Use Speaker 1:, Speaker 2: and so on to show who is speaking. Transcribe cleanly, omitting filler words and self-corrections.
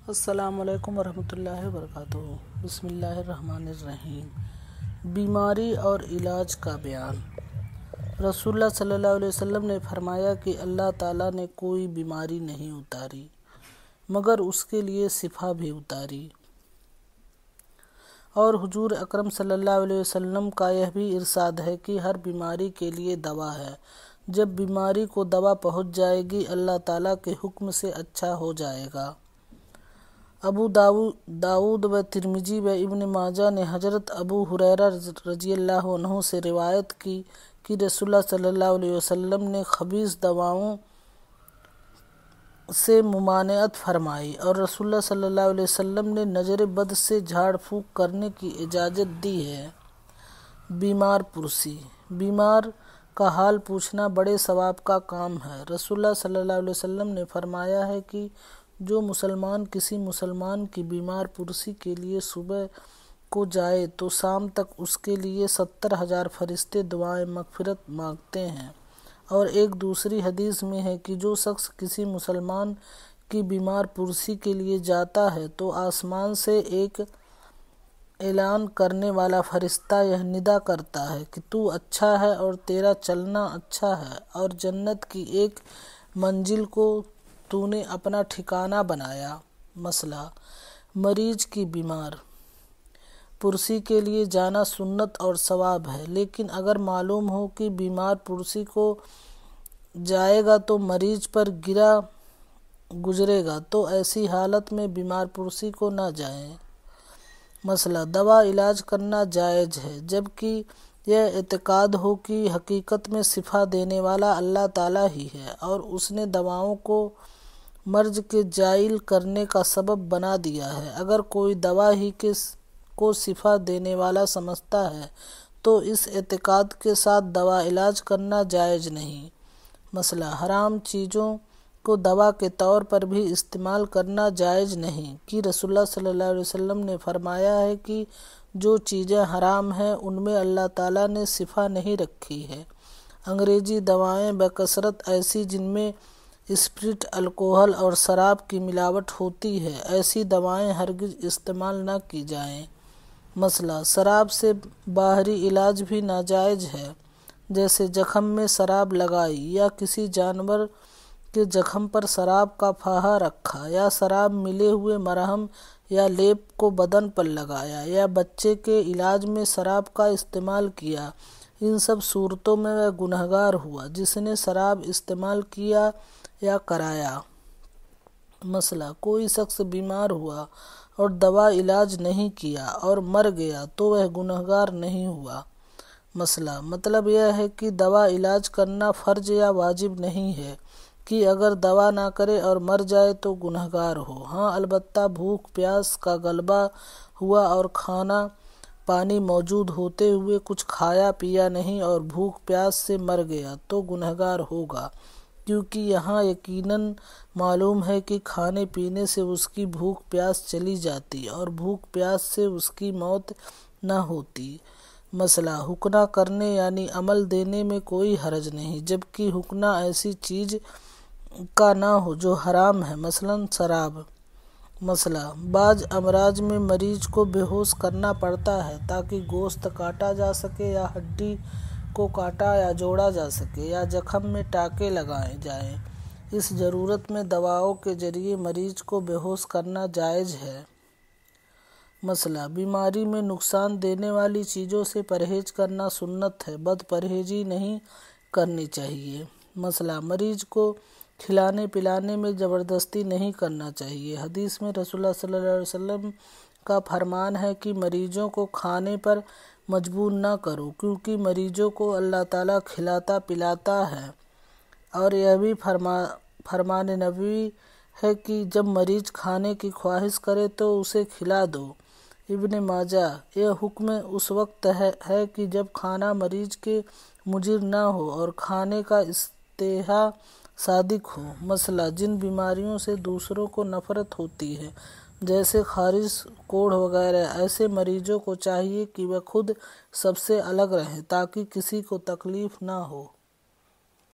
Speaker 1: السلام علیکم ورحمۃ اللہ وبرکاتہ۔ بسم اللہ الرحمن الرحیم۔ بیماری اور علاج کا بیان۔ رسول اللہ صلی اللہ علیہ وسلم نے فرمایا کہ اللہ تعالیٰ نے کوئی بیماری نہیں اتاری مگر اس کے لیے شفا بھی اتاری، اور حضور اکرم صلی اللہ علیہ وسلم کا یہ بھی ارشاد ہے کہ ہر بیماری کے لیے دوا ہے، جب بیماری کو دوا پہنچ جائے گی اللہ تعالیٰ کے حکم سے اچھا ہو جائے گا۔ ابو داؤد و ترمذی و ابن ماجہ نے حضرت ابو ہریرہ رضی اللہ عنہ سے روایت کی کہ رسول اللہ صلی اللہ علیہ وسلم نے خبیث دواؤں سے ممانعت فرمائی، اور رسول اللہ صلی اللہ علیہ وسلم نے نظر بد سے جھاڑ پھونک کرنے کی اجازت دی ہے۔ بیمار پرسی۔ بیمار کا حال پوچھنا بڑے ثواب کا کام ہے۔ رسول اللہ صلی اللہ علیہ وسلم نے فرمایا ہے کہ جو مسلمان کسی مسلمان کی بیمار پرسی کے لیے صبح کو جائے تو شام تک اس کے لیے 70,000 فرشتے دعائیں مغفرت مانگتے ہیں، اور ایک دوسری حدیث میں ہے کہ جو شخص کسی مسلمان کی بیمار پرسی کے لیے جاتا ہے تو آسمان سے ایک اعلان کرنے والا فرشتہ یہ ندا کرتا ہے کہ تو اچھا ہے اور تیرا چلنا اچھا ہے، اور جنت کی ایک منزل کو تو نے اپنا ٹھکانہ بنایا۔ مسئلہ: مریض کی بیمار پرسی کے لیے جانا سنت اور ثواب ہے، لیکن اگر معلوم ہو کہ بیمار پرسی کو جائے گا تو مریض پر گزرے گا تو ایسی حالت میں بیمار پرسی کو نہ جائیں۔ مسئلہ: دوا علاج کرنا جائز ہے جبکہ یہ اعتقاد ہو کہ حقیقت میں شفا دینے والا اللہ تعالیٰ ہی ہے اور اس نے دواؤں کو مرض کے زائل کرنے کا سبب بنا دیا ہے۔ اگر کوئی دوا ہی کو شفا دینے والا سمجھتا ہے تو اس اعتقاد کے ساتھ دوا علاج کرنا جائز نہیں۔ مسئلہ: حرام چیزوں کو دوا کے طور پر بھی استعمال کرنا جائز نہیں کہ رسول اللہ صلی اللہ علیہ وسلم نے فرمایا ہے کہ جو چیزیں حرام ہیں ان میں اللہ تعالیٰ نے شفا نہیں رکھی ہے۔ انگریزی دوائیں بکثرت ایسی جن میں اسپرٹ، الکوہل اور شراب کی ملاوٹ ہوتی ہے، ایسی دوائیں ہرگز استعمال نہ کی جائیں۔ مسئلہ: شراب سے باہری علاج بھی ناجائز ہے، جیسے زخم میں شراب لگائی، یا کسی جانور کے زخم پر شراب کا پھاہا رکھا، یا شراب ملے ہوئے مرہم یا لیپ کو بدن پر لگایا، یا بچے کے علاج میں شراب کا استعمال کیا۔ ان سب صورتوں میں وہ گنہگار ہوا جس نے شراب استعمال کیا یا کرایا۔ مسئلہ: کوئی شخص بیمار ہوا اور دوا علاج نہیں کیا اور مر گیا تو وہ گنہگار نہیں ہوا۔ مسئلہ: مطلب یہ ہے کہ دوا علاج کرنا فرض یا واجب نہیں ہے کہ اگر دوا نہ کرے اور مر جائے تو گنہگار ہو۔ ہاں البتہ بھوک پیاس کا غلبہ ہوا اور کھانا پانی موجود ہوتے ہوئے کچھ کھایا پیا نہیں اور بھوک پیاس سے مر گیا تو گنہگار ہوگا، کیونکہ یہاں یقیناً معلوم ہے کہ کھانے پینے سے اس کی بھوک پیاس چلی جاتی اور بھوک پیاس سے اس کی موت نہ ہوتی۔ مسئلہ: حقنہ کرنے یعنی عمل دینے میں کوئی حرج نہیں، جبکہ حقنہ ایسی چیز کا نہ ہو جو حرام ہے، مثلاً شراب۔ مسئلہ: بعض امراض میں مریض کو بے ہوش کرنا پڑتا ہے تاکہ گوشت کاٹا جا سکے یا ہڈی کو کاٹا یا جوڑا جا سکے یا زخم میں ٹانکے لگائے جائیں۔ اس ضرورت میں دواؤں کے ذریعے مریض کو بے ہوش کرنا جائز ہے۔ مسئلہ: بیماری میں نقصان دینے والی چیزوں سے پرہیز کرنا سنت ہے، بد پرہیزی نہیں کرنی چاہیے۔ مسئلہ: مریض کو کھلانے پلانے میں زبردستی نہیں کرنا چاہیے۔ حدیث میں رسول اللہ صلی اللہ علیہ وسلم کا فرمان ہے کہ مریضوں کو کھانے پر مجبور نہ کرو، کیونکہ مریضوں کو اللہ تعالیٰ کھلاتا پلاتا ہے، اور یہ بھی فرمان نبوی ہے کہ جب مریض کھانے کی خواہش کرے تو اسے کھلا دو۔ ابن ماجہ۔ یہ حکم اس وقت ہے کہ جب کھانا مریض کے مضر نہ ہو اور کھانے کا اشتہا صادق ہو۔ مسئلہ: جن بیماریوں سے دوسروں کو نفرت ہوتی ہے جیسے خارش، کوڑھ وغیرہ، ایسے مریضوں کو چاہیے کہ وہ خود سب سے الگ رہیں تاکہ کسی کو تکلیف نہ ہو۔